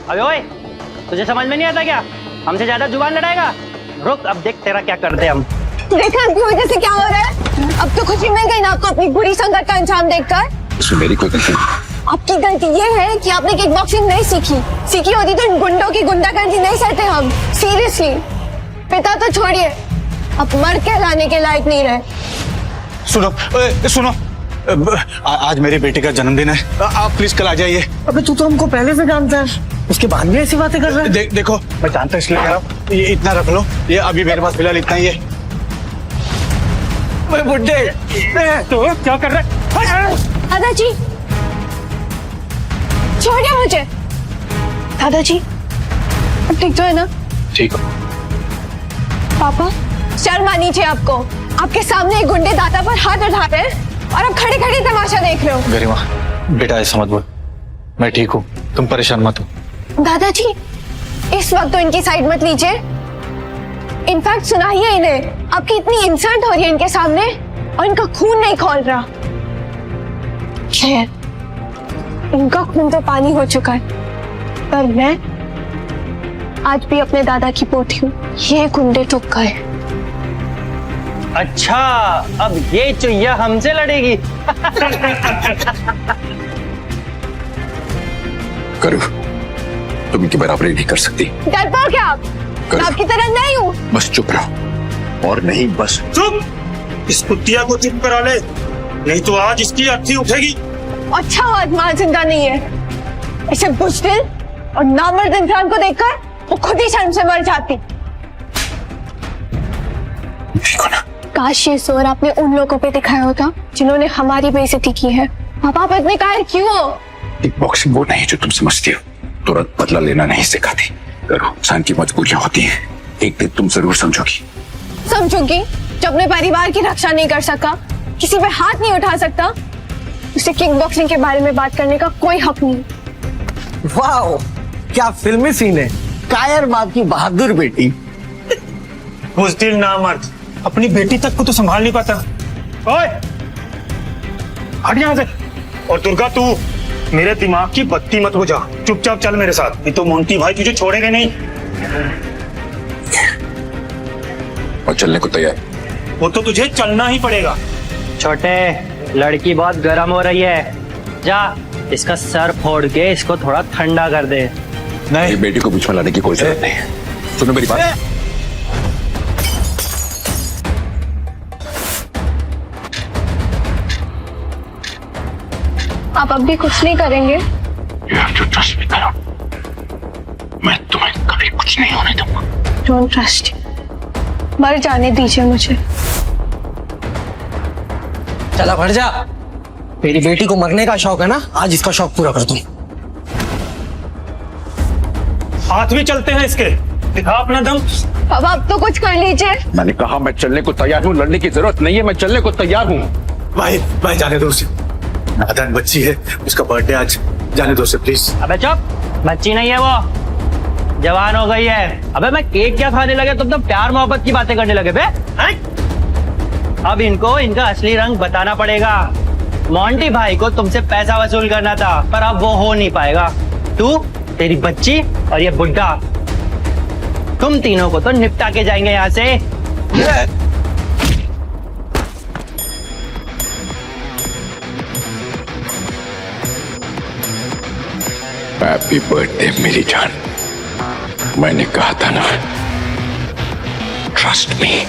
अबे ओए, तुझे समझ में नहीं आता क्या? हमसे ज्यादा जुबान लड़ाएगा? रुक, अब देख तेरा क्या करते हम। देखा आपकी वजह से क्या हो रहा है? अब तो खुशी मिल गई ना आपको अपनी बुरी संगत का अंजाम देखकर। इसमें मेरी कोई गलती नहीं। आपकी गलती ये है कि आपने किक बॉक्सिंग नहीं सीखी। सीखी होती तो इन गुंडों की गुंडागर्दी नहीं सहते हम। सीरियसली, पिता तो छोड़िए, अब मर्द कहलाने के लायक नहीं रहे। सुनो, आज मेरे बेटे का जन्मदिन है, आप प्लीज कल आ जाइए। अबे तू तो हमको पहले से जानता है, उसके बाद भी ऐसी बातें कर रहा है। देखो, मैं जानता इसलिए कह रहा हूँ, ये इतना रख लो, ये अभी मेरे पास फिलहाल इतना ही है। बुड्ढे, तो क्या कर रहे हैं? दादाजी, छोड़िए मुझे। दादाजी, अब ठीक तो है ना? ठीक हो। पापा, शर्म आनी चाहिए आपको। आपके सामने एक गुंडे दादा पर हाथ उठा रहे हैं और आप खड़े खड़े तमाशा देख रहे हो। गरिमा, बेटा ऐसा मत बोल, मैं ठीक हूँ, तुम परेशान मत हो। दादाजी, इस वक्त तो इनकी साइड मत लीजिए। इनफैक्ट सुनाइए इन्हें, आपकी इतनी इंसल्ट हो रही है इनके सामने और इनका खून नहीं खौल रहा। खैर, इनका खून तो पानी हो चुका है, पर मैं आज भी अपने दादा की पोती हूँ। ये गुंडे तो गए। अच्छा, अब ये चुईया हमसे लड़ेगी। करो, तुम इनकी बराबरी नहीं कर सकती। डरपोक क्या आप? मैं आपकी तरह नहीं हूँ। बस चुप रहो, और नहीं बस चुप! इस कुत्तिया को चुप करा ले, नहीं तो आज इसकी अर्थी उठेगी। अच्छा हो आत्मा जिंदा नहीं है। इसे बुज़दिल और नामर्द इंसान को देखकर वो खुद ही शर्म से मर जाती। देखो ना, काश ये जोर आपने उन लोगों पे दिखाया होता जिन्होंने हमारी बेइज्जती की है। पापा, आप इतने कायर क्यों हो? एक बॉक्सिंग वो नहीं जो तुम समझती हो। तुरंत बदला लेना नहीं सिखाती। करो, इंसान की मजबूरियां होती हैं, एक दिन तुम जरूर समझोगी। समझूंगी, जो अपने परिवार की रक्षा नहीं कर सका, किसी पे हाथ नहीं उठा सकता, उसे किक बॉक्सिंग के बारे में बात करने का कोई हक नहीं। वाह, क्या फिल्मी सीन है। कायर बाप की बहादुर बेटी। बुज़दिल नामर्द, अपनी बेटी तक को तो संभाल नहीं पाता। ओए, हट यहाँ से। और दुर्गा, तू मेरे दिमाग की बत्ती मत बुझा, चुपचाप चल मेरे साथ, नहीं तो मोंटी भाई तुझे छोड़ेंगे नहीं। और चलने को तैयार? वो तो तुझे चलना ही पड़ेगा। छोटे, लड़की बहुत गर्म हो रही है, जा इसका सर फोड़ के इसको थोड़ा ठंडा कर दे। नहीं, बेटी को बीच में लाने की कोई जरूरत नहीं है। सुनो मेरी बात। आप अब भी कुछ नहीं करेंगे? You have to trust me, करो। मैं तुम्हें कभी कुछ नहीं होने दूंगा। डोंट ट्रस्ट, मर जाने दीजिए मुझे। चला भर जा। मेरी बेटी को मरने का शौक है ना, आज इसका शौक पूरा कर दूं। हाथ भी चलते हैं इसके, दिखा अपना दम। अब आप तो कुछ कर लीजिए। मैंने कहा मैं चलने को तैयार हूँ, लड़ने की जरूरत नहीं है, मैं चलने को तैयार हूँ। भाई जाने दो उसे, नादान बच्ची है, उसका बर्थडे आज, जाने दो उसे प्लीज। अबे चुप, बच्ची नहीं है वो, जवान हो गई है। अबे मैं केक क्या खाने लगे, तुम तो प्यार मोहब्बत की बातें करने लगे बे। अब इनको इनका असली रंग बताना पड़ेगा। मोंटी भाई को तुमसे पैसा वसूल करना था, पर अब वो हो नहीं पाएगा। तू, तेरी बच्ची और ये बुड्ढा, तुम तीनों को तो निपटा के जाएंगे यहाँ से। हैप्पी बर्थडे मेरी जान। मैंने कहा था ना, ट्रस्ट मी।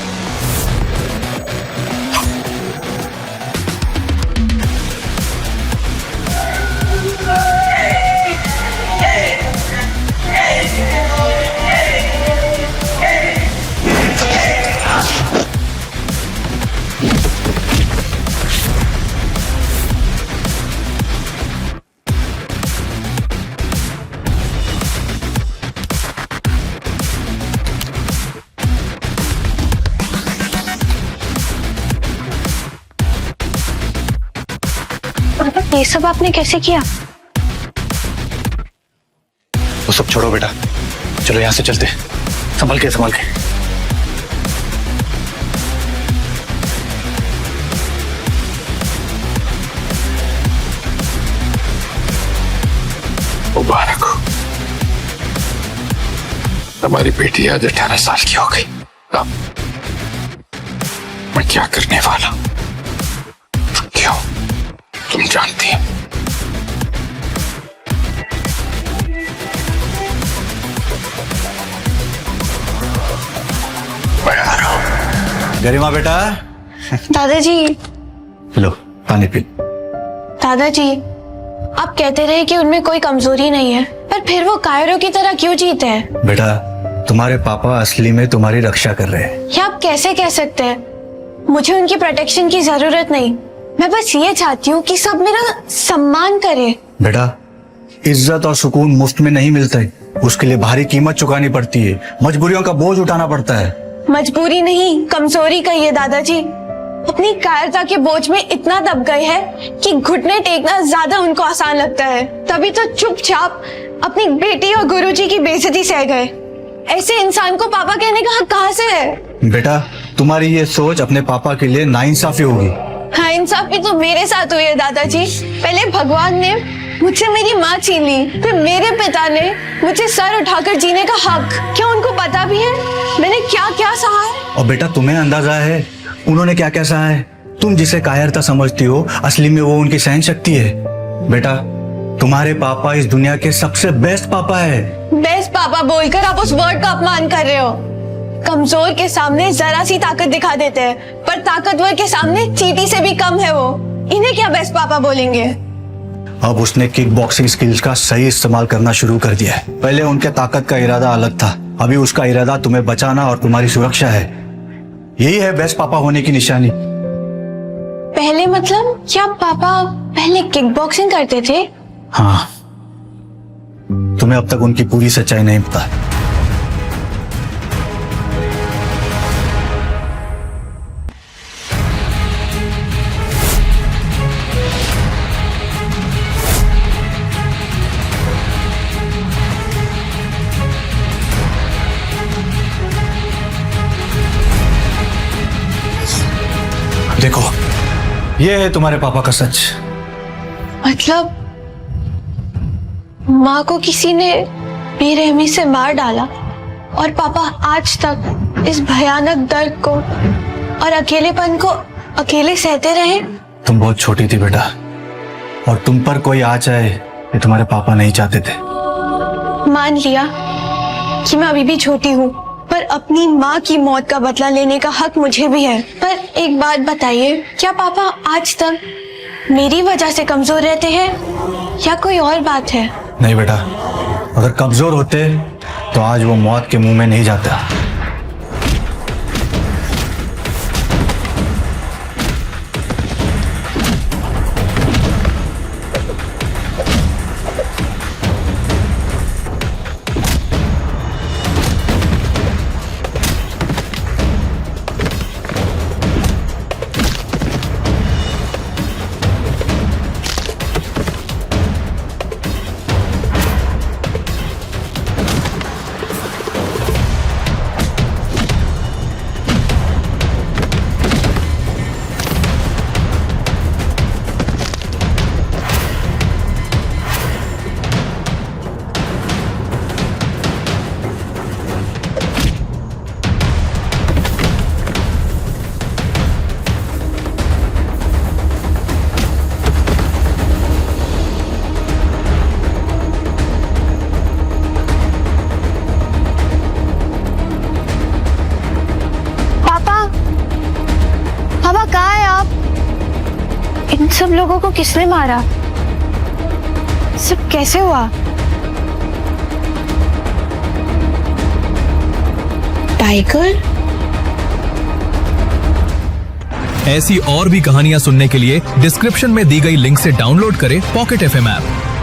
ये सब आपने कैसे किया? वो सब छोड़ो बेटा, चलो यहाँ से चलते, संभल के संभल के। मुबारक हो। हमारी बेटी आज 18 साल की हो गई। अब मैं क्या करने वाला? क्यों? तुम जानती हो। मैं आ रहा हूं। गरिमा बेटा, दादाजी, लो पानी पी। दादाजी, आप कहते रहे कि उनमें कोई कमजोरी नहीं है, पर फिर वो कायरों की तरह क्यों जीते हैं? बेटा, तुम्हारे पापा असली में तुम्हारी रक्षा कर रहे हैं। ये आप कैसे कह सकते हैं? मुझे उनकी प्रोटेक्शन की जरूरत नहीं। मैं बस ये चाहती हूँ कि सब मेरा सम्मान करे। बेटा, इज्जत और सुकून मुफ्त में नहीं मिलते, उसके लिए भारी कीमत चुकानी पड़ती है, मजबूरियों का बोझ उठाना पड़ता है। मजबूरी नहीं, कमजोरी कहिए दादाजी। अपनी कायरता के बोझ में इतना दब गए हैं कि घुटने टेकना ज्यादा उनको आसान लगता है। तभी तो चुपचाप अपनी बेटी और गुरुजी की बेइज्जती सह गए। ऐसे इंसान को पापा कहने का हक कहाँ से है? बेटा, तुम्हारी ये सोच अपने पापा के लिए नाइंसाफी होगी। हाँ, इंसाफी तो मेरे साथ हुई है दादाजी। पहले भगवान ने मुझसे मेरी माँ छीन ली, फिर मेरे पिता ने मुझे सर उठाकर जीने का हक। क्या उनको पता भी है मैंने क्या क्या सहा है? और बेटा, तुम्हें अंदाजा है उन्होंने क्या क्या सहा है? तुम जिसे कायरता समझती हो, असली में वो उनकी सहन शक्ति है। बेटा, तुम्हारे पापा इस दुनिया के सबसे बेस्ट पापा है। बेस्ट पापा बोलकर आप उस वर्ड का अपमान कर रहे हो। कमजोर के सामने जरा सी ताकत दिखा देते हैं, पर ताकतवर के सामने चींटी से भी कम है वो। इन्हें क्या बेस्ट पापा बोलेंगे? अब उसने किक बॉक्सिंग स्किल्स का सही इस्तेमाल करना शुरू कर दिया है। पहले उनके ताकत का इरादा अलग था, अभी उसका इरादा तुम्हें बचाना और तुम्हारी सुरक्षा है। यही है बेस्ट पापा होने की निशानी। पहले मतलब क्या पापा पहले किक बॉक्सिंग करते थे? हाँ, तुम्हें अब तक उनकी पूरी सच्चाई नहीं पता। देखो, ये है तुम्हारे पापा का सच। मतलब माँ को किसी ने बेरहमी से मार डाला और पापा आज तक इस भयानक दर्द को और अकेलेपन को अकेले सहते रहे। तुम बहुत छोटी थी बेटा, और तुम पर कोई आ जाए ये तुम्हारे पापा नहीं चाहते थे। मान लिया कि मैं अभी भी छोटी हूँ, पर अपनी माँ की मौत का बदला लेने का हक मुझे भी है। पर एक बात बताइए, क्या पापा आज तक मेरी वजह से कमजोर रहते हैं या कोई और बात है? नहीं बेटा, अगर कमजोर होते तो आज वो मौत के मुंह में नहीं जाता। इन सब लोगों को किसने मारा? सब कैसे हुआ? टाइगर? ऐसी और भी कहानियां सुनने के लिए डिस्क्रिप्शन में दी गई लिंक से डाउनलोड करें पॉकेट FM ऐप।